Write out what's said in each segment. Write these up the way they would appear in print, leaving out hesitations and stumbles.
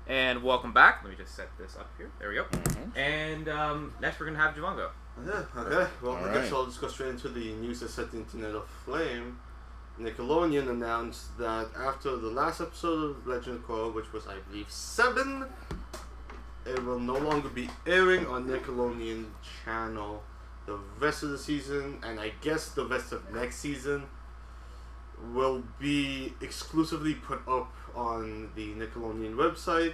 And welcome back. Let me just set this up here. There we go. Mm-hmm. And next we're going to have Javon go. Yeah, okay. Well, All I guess right. I'll just go straight into the news that set the internet aflame. Nickelodeon announced that after the last episode of Legend of Korra, which was, I believe, 7, it will no longer be airing on Nickelodeon channel. The rest of the season, and I guess the rest of next season, will be exclusively put up on the Nickelodeon website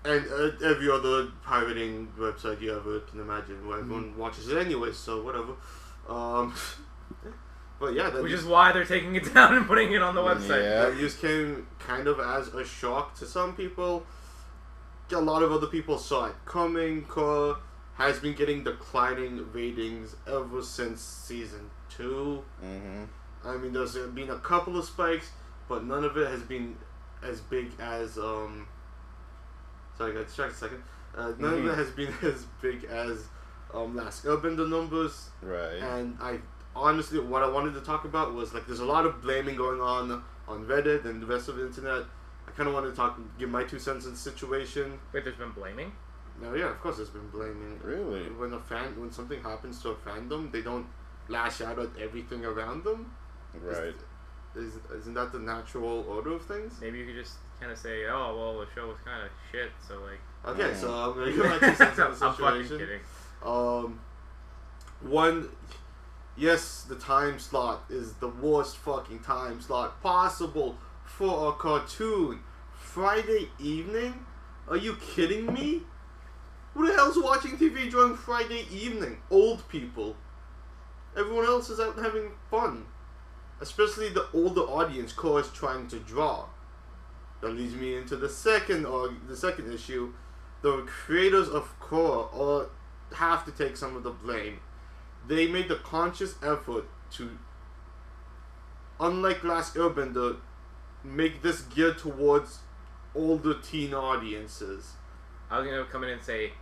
and every other pirating website you ever can imagine, where everyone watches it anyway, so whatever. But yeah, Which is why they're taking it down and putting it on the website. Yeah. that news came kind of as a shock to some people. A lot of other people saw it coming. Korra has been getting declining ratings ever since season 2. Mm-hmm. I mean, there's been a couple of spikes, but none of it has been as big as Sorry, I got distracted a second. None of it has been as big as Last Airbender numbers. Right. And I honestly, what I wanted to talk about was like, there's a lot of blaming going on Reddit and the rest of the internet. I kind of wanted to give my 2 cents in the situation. Wait, there's been blaming? No, yeah, of course, there's been blaming. Really? When something happens to a fandom, they don't lash out at everything around them. Right. Isn't that the natural order of things? Maybe you could just kind of say, oh, well, the show was kind of shit, so like... Okay, so I'm going to give my 2 cents in the situation. I'm fucking kidding. One, yes, the time slot is the worst fucking time slot possible for a cartoon. Friday evening? Are you kidding me? Who the hell's watching TV during Friday evening? Old people. Everyone else is out having fun. Especially the older audience Korra is trying to draw. That leads me into the second issue. The creators of Korra have to take some of the blame. They made the conscious effort to, unlike Last Airbender, make this geared towards older teen audiences. I was going to come in and say,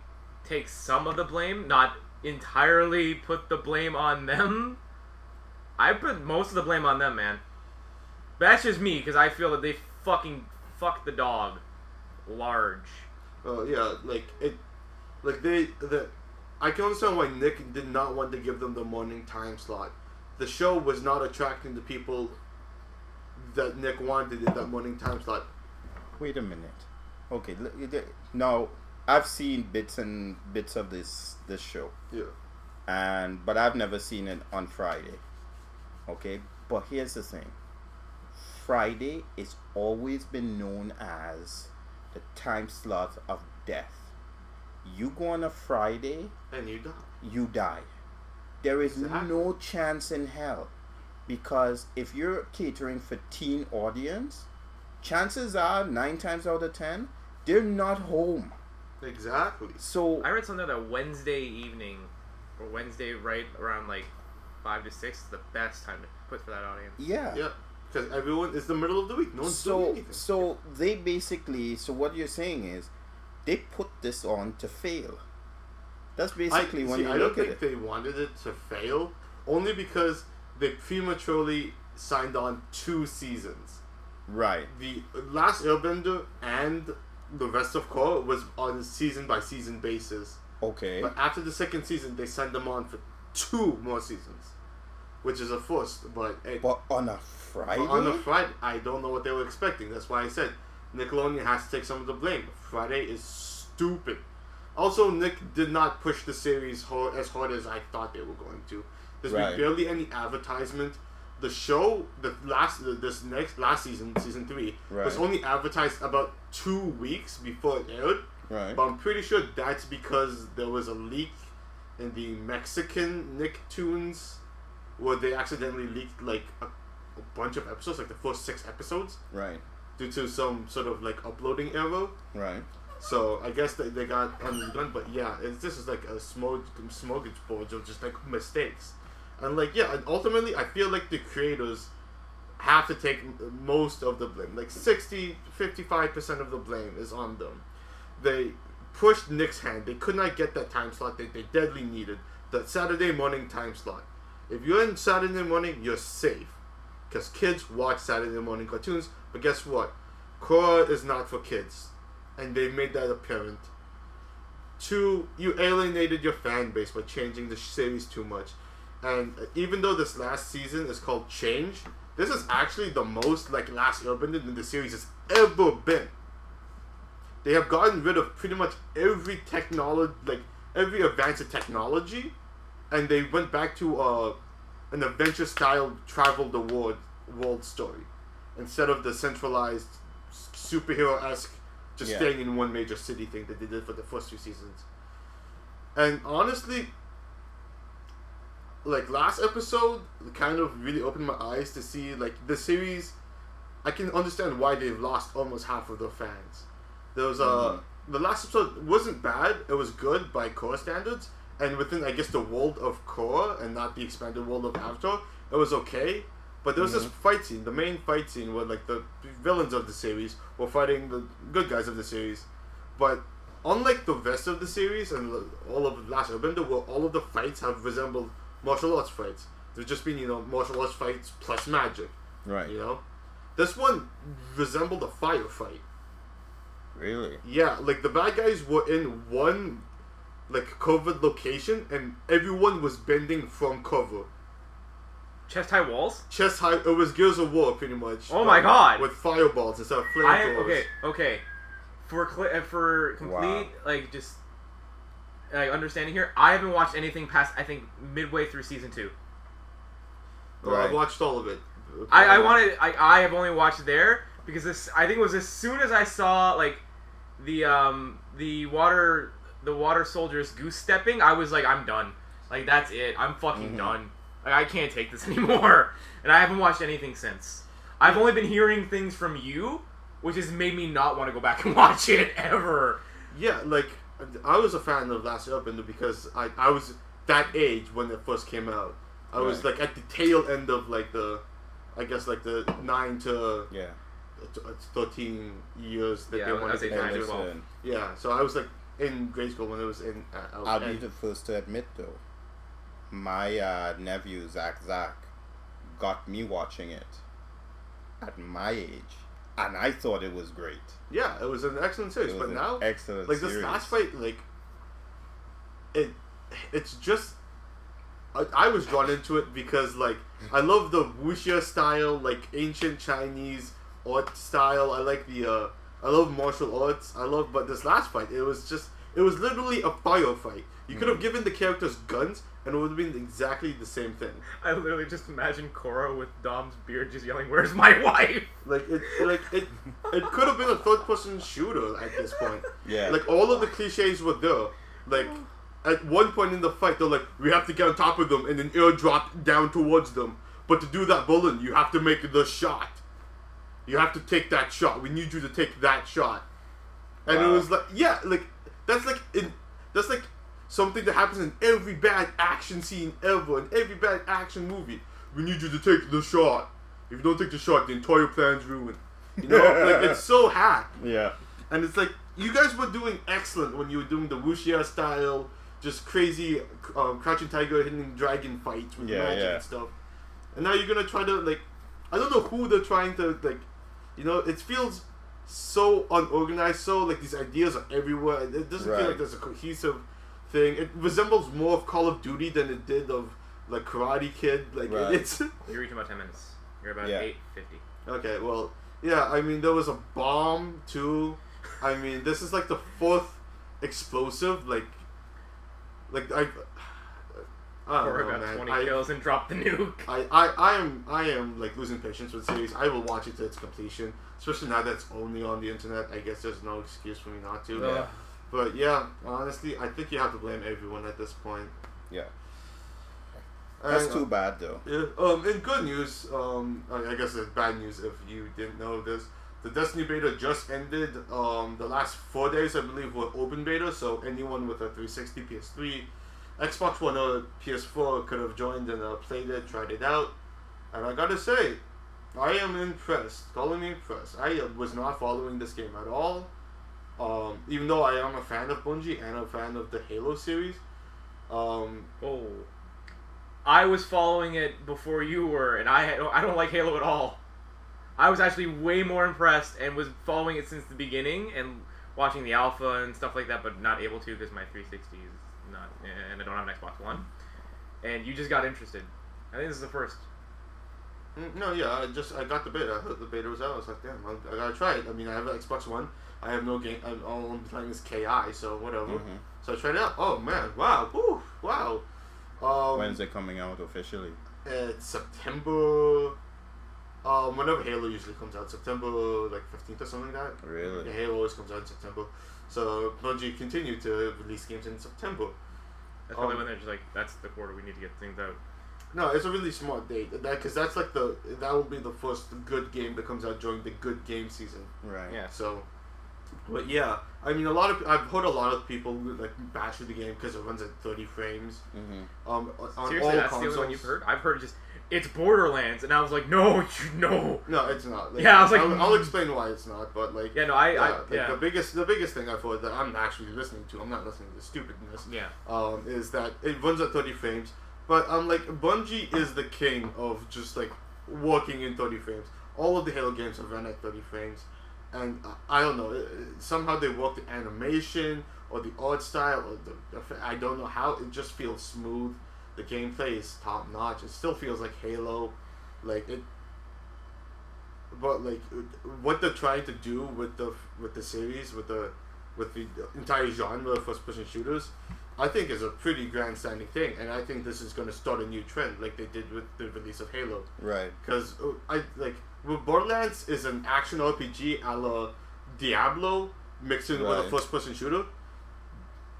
take some of the blame, not entirely put the blame on them. I put most of the blame on them, man. But that's just me, because I feel that they fucking fucked the dog large. Yeah, I can understand why Nick did not want to give them the morning time slot. The show was not attracting the people that Nick wanted in that morning time slot. Wait a minute. Okay, now I've seen bits of this show. Yeah. But I've never seen it on Friday. Okay, but here's the thing. Friday is always been known as the time slot of death. You go on a Friday And you die. you die. There is Exactly. no chance in hell, because if you're catering for teen audience, chances are 9 times out of 10 they're not home. Exactly. So I read something that Wednesday evening, or Wednesday right around like 5 to 6 is the best time to put for that audience. yeah. Yeah. Because everyone, it's the middle of the week. No one's doing anything. So they basically, so what you're saying is, they put this on to fail. That's basically when you I look don't at think it. they wanted it to fail, only because they prematurely signed on 2 seasons. Right. The Last Airbender and the rest of Korra was on a season by season basis. Okay. But after the 2nd season, they signed them on for 2 more seasons, which is a first. But on a Friday? on a Friday, I don't know what they were expecting. That's why I said Nickelodeon has to take some of the blame. Friday is stupid. Also, Nick did not push the series as hard as I thought they were going to. There's Right. been barely any advertisement. The show, last season, season 3, was Right. only advertised about 2 weeks before it aired. Right. But I'm pretty sure that's because there was a leak in the Mexican Nicktoons where they accidentally leaked like a bunch of episodes, like the first 6 episodes, Right. due to some sort of like uploading error. Right. So I guess they got undone. But yeah, this is like a smorgasbord of just like mistakes. And like, yeah, and ultimately I feel like the creators have to take most of the blame. Like 55% of the blame is on them. They pushed Nick's hand. They could not get that time slot that they deadly needed. That Saturday morning time slot. If you're in Saturday morning, you're safe. Because kids watch Saturday morning cartoons. But guess what? Korra is not for kids, and they've made that apparent. 2, you alienated your fan base by changing the series too much. And even though this last season is called Change, this is actually the most like Last Airbender in the series has ever been. They have gotten rid of pretty much every technology, like every advance of technology, and they went back to an adventure-style travel the world story, instead of the centralized superhero-esque just staying in one major city thing that they did for the first 2 seasons. And honestly, like last episode kind of really opened my eyes to see like the series. I can understand why they've lost almost half of their fans. There was the last episode wasn't bad, it was good by Korra standards, and within I guess the world of Korra and not the expanded world of Avatar, it was okay. But there was this fight scene, the main fight scene where like the villains of the series were fighting the good guys of the series. But unlike the rest of the series and all of Last Airbender, where all of the fights have resembled martial arts fights, they've just been, martial arts fights plus magic. Right. This one resembled a firefight. Really? Yeah, like the bad guys were in one like covered location and everyone was bending from cover. Chest high walls? Chest high, it was Gears of War pretty much. Oh my god! With fireballs instead of flamethrowers. Okay. For complete, understanding here, I haven't watched anything past, I think, midway through season 2. Well, I've watched all of it. I have only watched there because I think it was as soon as I saw like the water soldiers goose stepping, I was like, I'm done. Like that's it. I'm fucking done. Like, I can't take this anymore. And I haven't watched anything since. I've only been hearing things from you, which has made me not want to go back and watch it ever. Yeah, like I was a fan of Last Airbender because I was that age when it first came out. I was like at the tail end of like the 9 to 13 years that they wanted to do. Yeah, so I was like in grade school when it was in. I'll be the first to admit though, my nephew Zach got me watching it at my age, and I thought it was great. Yeah, it was an excellent series, but now excellent like this last fight, like it's just. I was drawn into it because like I love the wuxia style, like ancient Chinese art style. I like I love martial arts. But this last fight, it was literally a firefight. You could have given the characters guns and it would have been exactly the same thing. I literally just imagine Korra with Dom's beard just yelling, "Where's my wife?" It could have been a third-person shooter at this point. Yeah. Like all of the cliches were there. Like at one point in the fight, they're like, "We have to get on top of them and then airdrop down towards them. But to do that, Bullen, you have to make the shot. You have to take that shot. We need you to take that shot." And it was like, that's like something that happens in every bad action scene ever, in every bad action movie. We need you to take the shot. If you don't take the shot, the entire plan's ruined. It's so hack. Yeah. And it's like, you guys were doing excellent when you were doing the wuxia style, just crazy crouching tiger, hidden dragon fights with magic and stuff. And now you're gonna try to I don't know who they're trying to it feels so unorganized, so like these ideas are everywhere. It doesn't feel like there's a cohesive thing. It resembles more of Call of Duty than it did of like Karate Kid. It's You're reaching about 10 minutes. You're about 8:50. Okay, well, yeah. I mean, there was a bomb too. I mean, this is like the 4th explosive. I Korra got 20 kills and dropped the nuke. I am like losing patience with the series. I will watch it to its completion, especially now that it's only on the internet. I guess there's no excuse for me not to. Yeah. But yeah, honestly, I think you have to blame everyone at this point. Yeah. That's And, too bad though. Yeah. In good news, I guess it's bad news if you didn't know this. The Destiny beta just ended. The last 4 days, I believe, were open beta, so anyone with a 360, PS3, Xbox One or PS4 could have joined and played it, tried it out. And I gotta say, I am impressed. Calling me impressed. I was not following this game at all. Even though I am a fan of Bungie and a fan of the Halo series. I was following it before you were, and I don't like Halo at all. I was actually way more impressed and was following it since the beginning and watching the alpha and stuff like that, but not able to because my 360 is not, and I don't have an Xbox One. And you just got interested. I think this is the first. No, yeah, I got the beta. I heard the beta was out. I was like, damn, I gotta try it. I mean, I have an Xbox One. I have no game. All I'm playing is KI, so whatever. Mm-hmm. So I tried it out. Oh man, wow, woo, wow. When's it coming out officially? It's September. Whenever Halo usually comes out, September like 15th or something like that. Really? Yeah, Halo always comes out in September. So Bungie continue to release games in September. That's probably when they're just like, that's the quarter we need to get things out. No, it's a really smart date. Because that's like that will be the first good game that comes out during the good game season. Right. Yeah. So, but yeah, I mean, I've heard a lot of people like bash the game because it runs at 30 frames. Mm-hmm. On Seriously, all that's consoles. the only one you've heard? I've heard just, it's Borderlands, and I was like, no, no. No, it's not. Like, Yeah, I was like, I'll explain why it's not, but like, yeah, no, the biggest thing I've heard that I'm actually listening to, I'm not listening to the stupidness. Yeah. Is that it runs at 30 frames, but like Bungie is the king of just like working in 30 frames. All of the Halo games have run at 30 frames, and I don't know, somehow they work the animation or the art style or I don't know how, it just feels smooth. The gameplay is top notch. It still feels like Halo, like it. But like what they're trying to do with the series, with the entire genre of first person shooters, I think is a pretty grandstanding thing, and I think this is going to start a new trend, like they did with the release of Halo. Right. Because Borderlands is an action RPG a la Diablo mixed in with a first person shooter.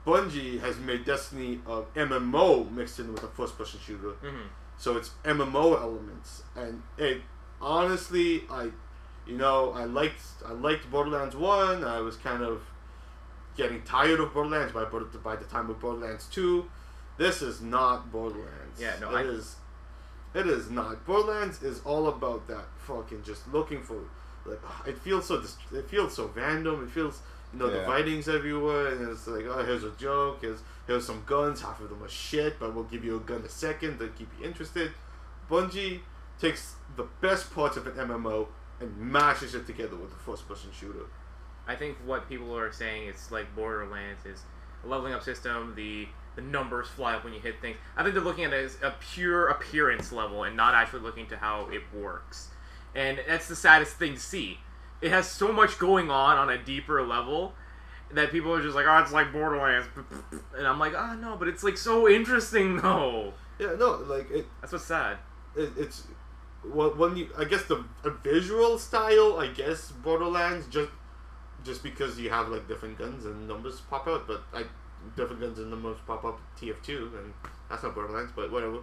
Bungie has made Destiny a MMO mixed in with a first-person shooter, so it's MMO elements, and it honestly, I liked Borderlands 1. I was kind of getting tired of Borderlands by the time of Borderlands 2. This is not Borderlands. Yeah, no, it is not. Borderlands is all about that fucking just looking for, like, it feels so random. It feels. The writings everywhere, and it's like, oh, here's a joke, here's some guns, half of them are shit, but we'll give you a gun a second to keep you interested. Bungie takes the best parts of an MMO and mashes it together with a first-person shooter. I think what people are saying is like Borderlands is a leveling up system, the numbers fly up when you hit things. I think they're looking at it as a pure appearance level and not actually looking to how it works. And that's the saddest thing to see. It has so much going on a deeper level that people are just like, oh, it's like Borderlands, and I'm like, oh no, but it's like so interesting though. Yeah, no, like it. That's what's sad. It's when you, I guess the visual style, I guess Borderlands just because you have like different guns and numbers pop out, but different guns and numbers pop up TF2, and that's not Borderlands, but whatever.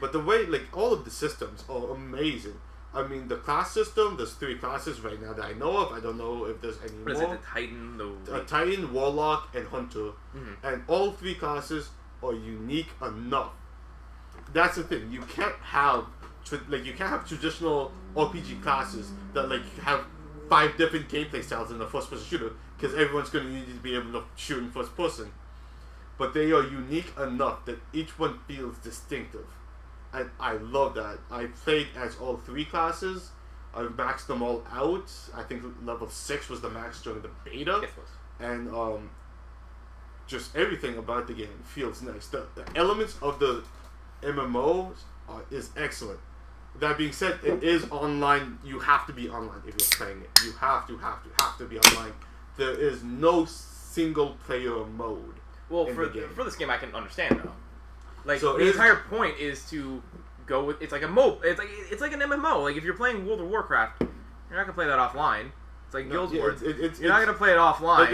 But the way, like, all of the systems are amazing. I mean, the class system, there's 3 classes right now that I know of. I don't know if there's any more. What is it, the Titan? A Titan, Warlock, and Hunter. Mm-hmm. And all 3 classes are unique enough. That's the thing. You can't have traditional RPG classes that like have 5 different gameplay styles in the first-person shooter, because everyone's going to need to be able to shoot in first person. But they are unique enough that each one feels distinctive. And I love that. I played as all 3 classes. I've maxed them all out. I think level 6 was the max during the beta. Yes, it was. And just everything about the game feels nice. The elements of the MMOs is excellent. That being said, it is online. You have to be online if you're playing it. You have to be online. There is no single player mode. Well, for this game, I can understand though. Like, so the entire point is to go with, it's like a it's like an MMO. Like, if you're playing World of Warcraft, you're not gonna play that offline. It's like Guild Wars. You're not gonna play it offline.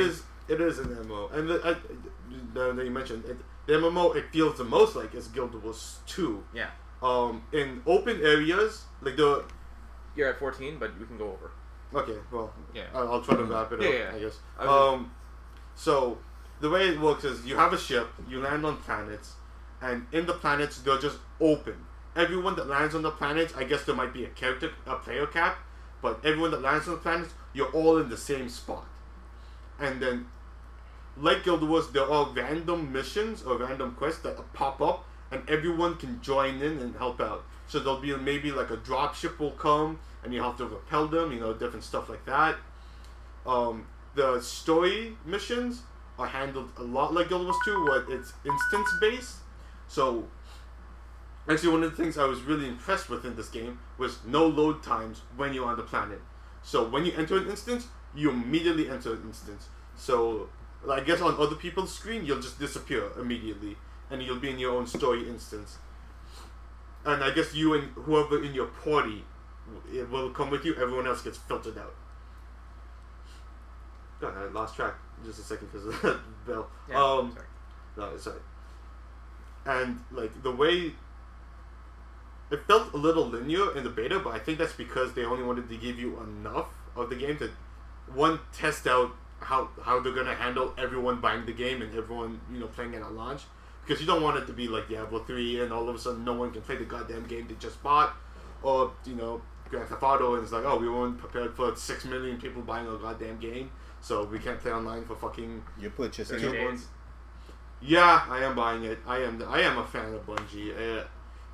It is an MMO, and that you mentioned it, the MMO it feels the most like is Guild Wars 2. Yeah. In open areas, like You're at 14, but we can go over. Okay, well, yeah. I'll try to wrap it up. Yeah. I guess. So the way it works is you have a ship, you land on planets. And in the planets, they're just open. Everyone that lands on the planets, I guess there might be a player cap, but everyone that lands on the planets, you're all in the same spot. And then, like Guild Wars, there are random missions or random quests that pop up, and everyone can join in and help out. So there'll be maybe like a drop ship will come, and you have to repel them. Different stuff like that. The story missions are handled a lot like Guild Wars 2, where it's instance based. So, actually, one of the things I was really impressed with in this game was no load times when you're on the planet. So when you enter an instance, you immediately enter an instance. So I guess on other people's screen, you'll just disappear immediately, and you'll be in your own story instance. And I guess you and whoever in your party will come with you. Everyone else gets filtered out. God, I lost track just a second because of that bell. Yeah, sorry. No, sorry. And like the way it felt a little linear in the beta, but I think that's because they only wanted to give you enough of the game to test out how they're gonna handle everyone buying the game and everyone playing it at launch, because you don't want it to be like Diablo 3 and all of a sudden no one can play the goddamn game they just bought, or Grand Theft Auto and it's like, oh, we weren't prepared for 6 million people buying a goddamn game, so we can't play online for fucking. You're purchasing 2 it. days. Yeah, I am buying it. I am a fan of Bungie.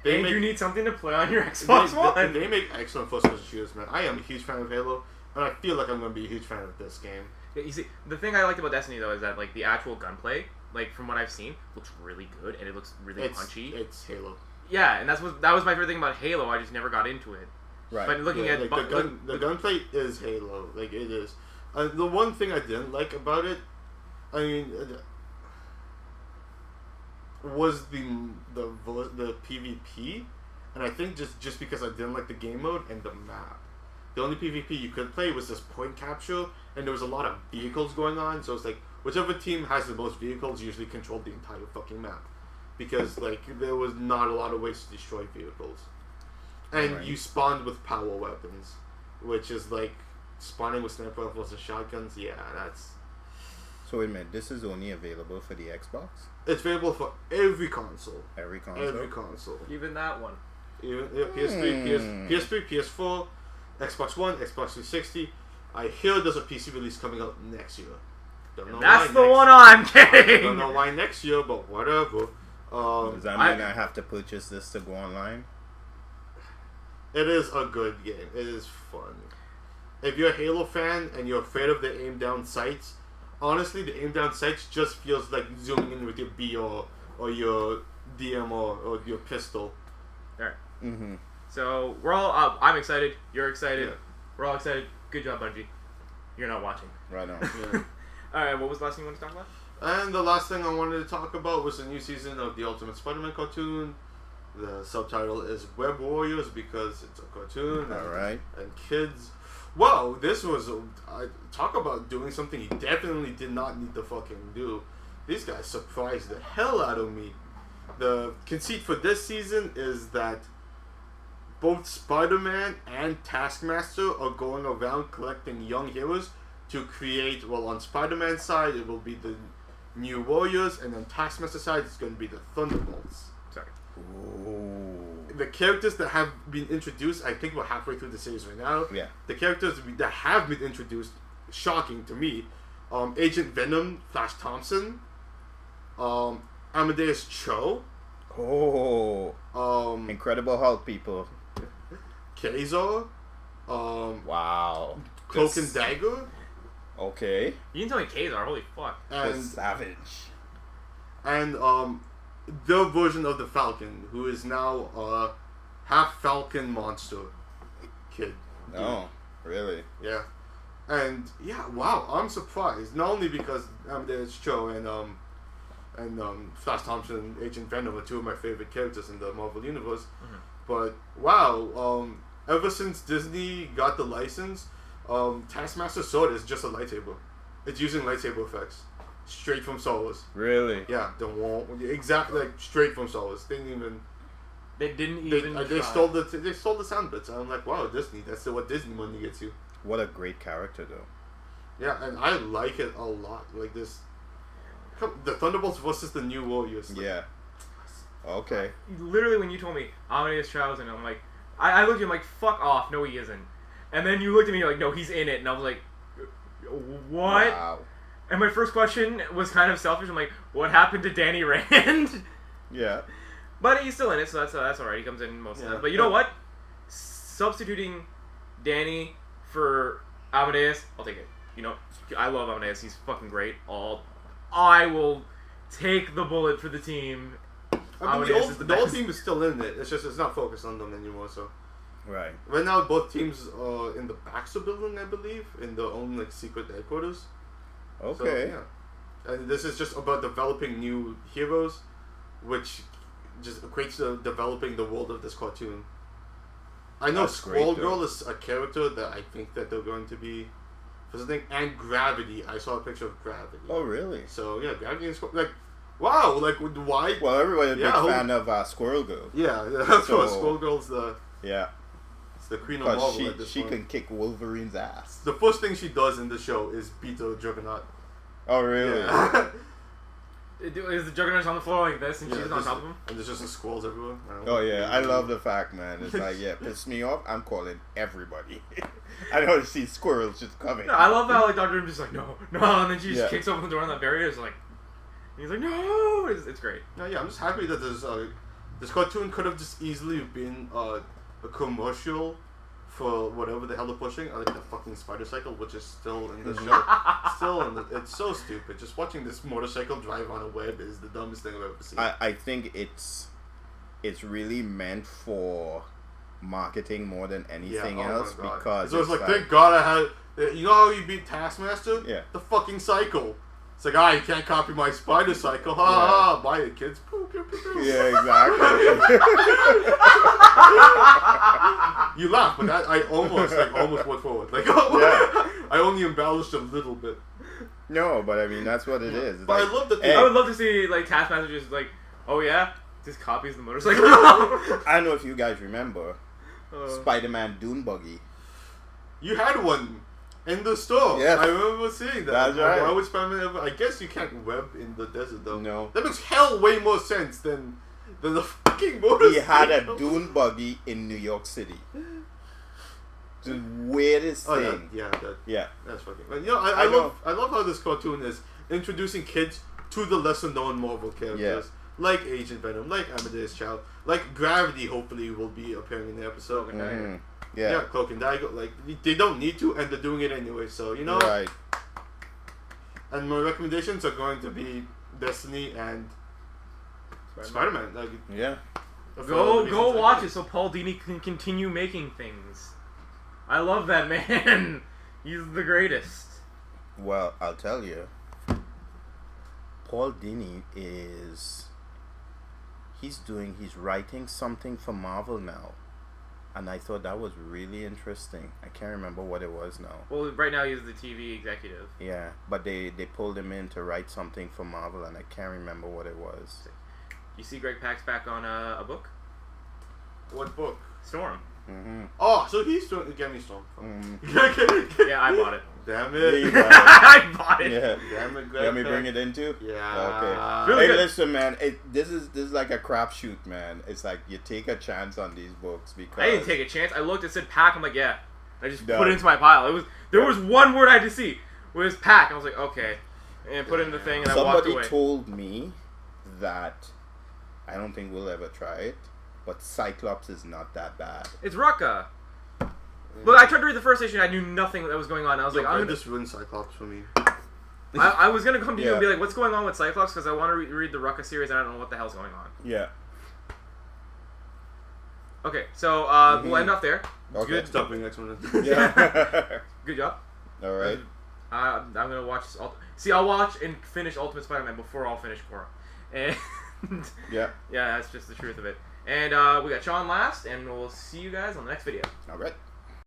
You need something to play on your Xbox One. They make excellent first-person shooters, man. I am a huge fan of Halo, and I feel like I'm going to be a huge fan of this game. Yeah, you see, the thing I liked about Destiny though is that like the actual gunplay, like from what I've seen, looks really good and it looks really punchy. It's Halo. Yeah, and that was my favorite thing about Halo. I just never got into it. Right. But looking at like the gunplay is Halo, like it is. The one thing I didn't like about it, I mean, was the PvP, and I think just because I didn't like the game mode and the map. The only PvP you could play was this point capture, and there was a lot of vehicles going on, so it's like whichever team has the most vehicles usually controlled the entire fucking map, because like there was not a lot of ways to destroy vehicles, and Right. you spawned with power weapons, which is like spawning with sniper rifles and shotguns. Yeah, that's. So wait a minute, this is only available for the Xbox? It's available for every console. Every console? Every console. even that one. Even PS3, PS4, Xbox One, Xbox 360. I hear there's a PC release coming out next year. Don't know That's why the next- one I'm I getting. don't know why next year, but whatever. Does that mean I have to purchase this to go online? It is a good game. It is fun. If you're a Halo fan and you're afraid of the aim down sights, honestly, the aim down sights just feels like zooming in with your B or your DM or your pistol. Alright. Mm-hmm. So we're all. I'm excited. You're excited. Yeah. We're all excited. Good job, Bungie. You're not watching. Right on. Yeah. All right. What was the last thing you wanted to talk about? And the last thing I wanted to talk about was the new season of the Ultimate Spider-Man cartoon. The subtitle is Web Warriors because it's a cartoon. Alright. And kids. Wow, this was talk about doing something he definitely did not need to fucking do. These guys surprised the hell out of me. The conceit for this season is that both Spider-Man and Taskmaster are going around collecting young heroes to create, well, on Spider-Man's side it will be the New Warriors, and on Taskmaster's side it's going to be the Thunderbolts. Sorry. Ooh. The characters that have been introduced, I think we're halfway through the series right now. Yeah. The characters that have been introduced, shocking to me, Agent Venom, Flash Thompson, Amadeus Cho, Oh. Incredible Hulk, people. Kazor, Wow. Cloak This- and Dagger, Okay. You didn't tell me Kazar. Holy fuck. The and Savage. their version of the Falcon, who is now a half Falcon monster kid. Oh, really? Yeah. And yeah, wow, I'm surprised. Not only because Amadeus Cho and Flash Thompson and Agent Venom are two of my favorite characters in the Marvel Universe, but wow, ever since Disney got the license, Taskmaster's sword is just a lightsaber. It's using lightsaber effects. Straight from Star Wars. Really? Yeah, exactly, like straight from Star Wars. They didn't even they stole the sound bits. I'm like, wow, Disney. That's what Disney money gets you. What a great character, though. Yeah, and I like it a lot. Like this, the Thunderbolts versus the New Warriors. Like, Yeah. Okay. Literally, when you told me Amadeus Cho's in it, I'm like, I looked at him like, fuck off. No, he isn't. And then you looked at me like, no, he's in it. And I was like, what? Wow. And my first question was kind of selfish. I'm like, what happened to Danny Rand? Yeah. But he's still in it, so that's alright. He comes in most of the Yeah. time. But you know what? Substituting Danny for Amadeus, I'll take it. You know, I love Amadeus. He's fucking great. I will take the bullet for the team. I mean, the old team is still in it. It's just it's not focused on them anymore. So Right. right now, both teams are in the Baxter building, I believe, in their own like secret headquarters. Okay. So, yeah. And this is just about developing new heroes, which just equates to developing the world of this cartoon. I know That's great, Squirrel though. Girl is a character that I think that they're going to be visiting, and Gravity. I saw a picture of Gravity. Oh, really? So yeah, Gravity and Squirrel, like, wow, like why? Well, everybody's a big Yeah, fan of Squirrel Girl. Yeah, that's So- what Squirrel Girl's Yeah. it's the queen of Marvel Because at this she point. can kick Wolverine's ass. The first thing she does in the show is beat the Juggernaut. Oh, really? Yeah. Is the Juggernaut on the floor like this and she's on there's- top of him? And there's just squirrels everywhere. Oh, yeah. I love the fact, man. It's like, yeah, piss me off. I'm calling everybody. I don't see squirrels just coming. No, I love how like Dr. Doom's just like, no, and then she just Yeah. kicks open the door and that barrier is like, and he's like, no! It's great. Yeah, I'm just happy that this cartoon could have just easily been a commercial for whatever the hell they're pushing. I like the fucking spider cycle, which is still in the show. It's so stupid. Just watching this motorcycle drive on a web is the dumbest thing I've ever seen. I think it's really meant for marketing more than anything oh my else God. because So it's like, thank God I had. You know how you beat Taskmaster? Yeah. The fucking cycle. It's like, you can't copy my spider cycle. Ha ha! Buy it, kids. Pew, pew, pew, pew. Yeah, exactly. You laugh, but that I almost went forward. Like, Yeah. I only embellished a little bit. No, but I mean that's what it is. It's But like, I love that. hey, I would love to see like Taskmaster just like, oh yeah, just copies the motorcycle. I don't know if you guys remember Spider-Man Dune Buggy. You had one in the store. Yes. I remember seeing that. That's right. Why would Spider-Man ever? I guess you can't web in the desert though. No. That makes hell way more sense than the fucking motorcycle. He had a Dune Buggy in New York City. The weirdest Oh thing. yeah, Yeah. that's fucking. But, you know, I love how this cartoon is introducing kids to the lesser known Marvel characters, like Agent Venom, like Amadeus Child, like Gravity. Hopefully, will be appearing in the episode. Mhm. Yeah, Yeah. Cloak and Dagger. Like they don't need to, and they're doing it anyway. So you know. Right. And my recommendations are going to be Destiny and Spider-Man. Like, Yeah. Go watch it so Paul Dini can continue making things. I love that man. He's the greatest. Well, I'll tell you. Paul Dini he's writing something for Marvel now. And I thought that was really interesting. I can't remember what it was now. Well, right now he's the TV executive. Yeah, but they pulled him in to write something for Marvel, and I can't remember what it was. You see Greg Pak's back on a book? What book? Storm. Mm-hmm. Oh, so he's doing Get Me Storm. Yeah, I bought it. Damn Yeah, it. you got I bought it. Yeah. Damn it, Greg. Let me bring it in too? Yeah. Okay. Really Hey, good. listen, man. This is like a crapshoot, man. It's like you take a chance on these books because I didn't take a chance. I looked, it said pack. I'm like, yeah. I just Done. put it into my pile. There was one word I had to see. It was pack. I was like, okay. And put it in the thing and I walked Somebody away. told me that I don't think we'll ever try it, but Cyclops is not that bad. It's Rucka. Look, I tried to read the first issue and I knew nothing that was going on. I was like, I'm gonna, just ruined Cyclops for me. I was going to come to you and be Yeah. like, what's going on with Cyclops? Because I want to read the Rucka series and I don't know what the hell's going on. Yeah. Okay, so we'll end off there. Okay. Good. Stop being X-Men. Yeah. Good job. All right. I'm gonna watch. I'll watch and finish Ultimate Spider-Man before I'll finish Korra. And Yeah. yeah, that's just the truth of it. And we got Sean last, and we'll see you guys on the next video. All right.